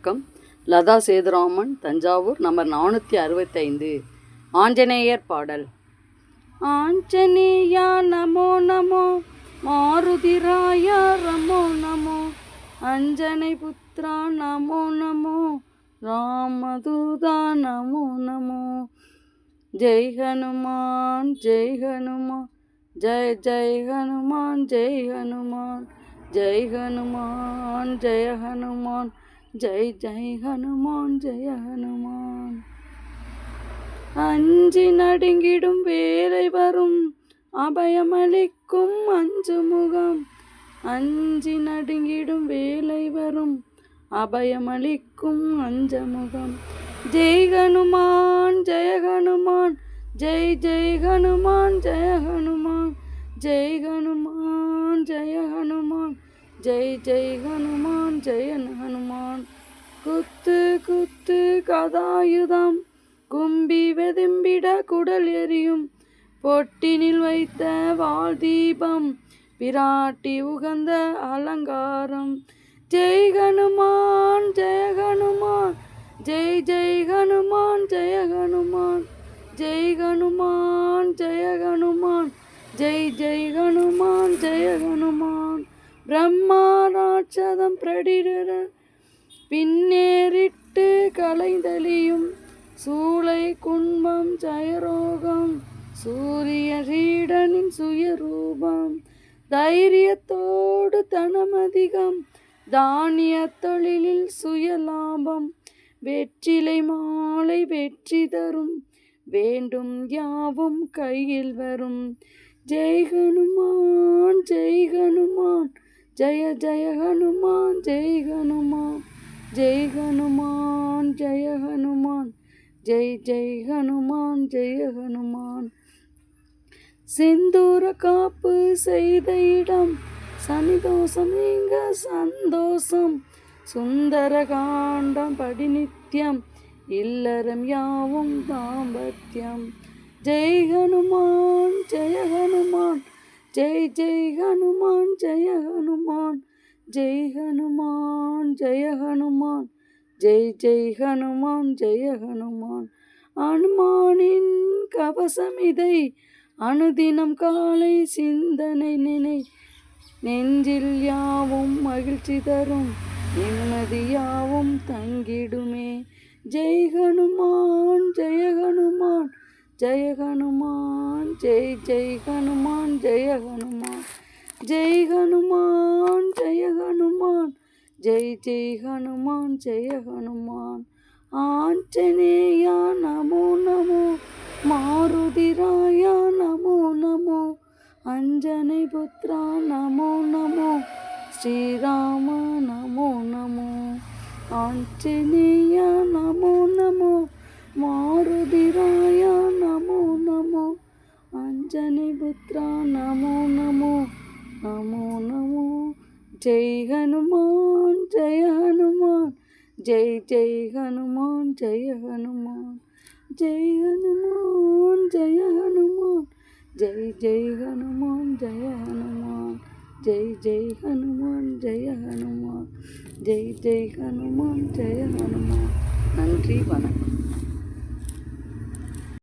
வணக்கம். லதா சேதுராமன், தஞ்சாவூர், நம்பர் 465. ஆஞ்சநேயர் பாடல். ஆஞ்சநேயா நமோ நமோ, மாருதிராயா நமோ நமோ, அஞ்சனை புத்ரா நமோ நமோ, ராமதூதா நமோ நமோ. ஜெய் ஹனுமான் ஜெய் ஹனுமான், ஜெய் ஜெய் ஹனுமான் ஜெய் ஹனுமான், ஜெய் ஹனுமான் ஜெய ஹனுமான், ஜெய் ஜெய் ஹனுமான் ஜெய ஹனுமான். அஞ்சி நடுங்கிடும் வேலை வரும், அபயமளிக்கும் அஞ்சு முகம். அஞ்சி நடுங்கிடும் வேலை வரும், அபயமளிக்கும் அஞ்ச முகம். ஜெய் ஹனுமான் ஜெய ஹனுமான், ஜெய் ஜெய் ஹனுமான் ஜெய ஹனுமான், ஜெய் ஹனுமான் ஜெய ஹனுமான், ஜெய் ஜெய் ஹனுமான் ஜெய ஹனுமான். குத்து குத்து கதாயுதம், கும்பி வெதும்பிட குடல் எரியும், பொட்டினில் வைத்த வாள் தீபம், பிராட்டி உகந்த அலங்காரம். ஜெய் ஹனுமான் ஜெய ஹனுமான், ஜெய் ஜெய் ஹனுமான் ஜெய ஹனுமான், ஜெய் ஹனுமான் ஜெய ஹனுமான், ஜெய் ஜெய் ஹனுமான் ஜெய ஹனுமான். பிரம்மா ராட்சதம் பிரடிர பின்னேறிட்டு கலைந்தளியும், சூளை குன்பம் ஜெயரோகம், சூரிய ரீடனின் சுயரூபம். தைரியத்தோடு தனமதிகம், தானிய தொழிலில் சுயலாபம், வெற்றிலை மாலை வெற்றி தரும், வேண்டும் யாவும் கையில் வரும். ஜெய் ஹனுமான் ஜெய் ஹனுமான், ஜெய ஜெய ஹனுமான் ஜெய் ஹனுமான், ஜெய் ஹனுமான் ஜெய ஹனுமான், ஜெய் ஜெய் ஹனுமான் ஜெய ஹனுமான். சிந்தூர காப்பு செய்த இடம், சனிதோஷம் நீங்க சந்தோஷம், சுந்தர காண்டம் படி நித்தியம், இல்லறம் யாவும் தாம்பத்தியம். ஜெய் ஹனுமான் ஜெய ஹனுமான், ஜெய் ஜெய் ஹனுமான் ஜெய ஹனுமான், ஜெய் ஹனுமான் ஜெய ஹனுமான், ஜெய் ஜெய் ஹனுமான் ஜெய ஹனுமான். அனுமானின் கவசம் இதை, அனுதினம் காலை சிந்தனை நினை, நெஞ்சில் யாவும் மகிழ்ச்சி தரும், நிம்மதி யாவும் தங்கிடுமே. ஜெய் ஹனுமான் ஜெய ஹனுமான், ஜெய ஹனுமான், ஜெய் ஜெய் ஹனுமான் ஜெய ஹனுமான், ஜெய் ஹனுமான் ஜெய ஹனுமான், ஜெய் ஜெய் ஹனுமான் ஜெய ஹனுமான். ஆஞ்சநேயா நமோ நமோ, மாருதிராயா நமோ நமோ, அஞ்சனை புத்ரா நமோ நமோ, ஸ்ரீராம நமோ நமோ. ஆஞ்சநேயா நமோ நமோ, மாருதிராயா நமோ நமோ, அஞ்சனை புத்ரா நமோ நமோ, நமோ நமோ. ஜெய் ஹனுமான் ஜெய ஹனுமான், ஜெய் ஜெய் ஹனுமான் ஜெய ஹனுமான், ஜெய் ஹனுமான் ஜெய ஹனுமான், ஜெய் ஜெய் ஹனுமான் ஜெய ஹனுமான், ஜெய் ஜெய் ஹனுமான் ஜெய ஹனுமான், ஜெய் ஜெய் ஹனுமான் ஜெய ஹனுமான். நன்றி, வணக்கம்.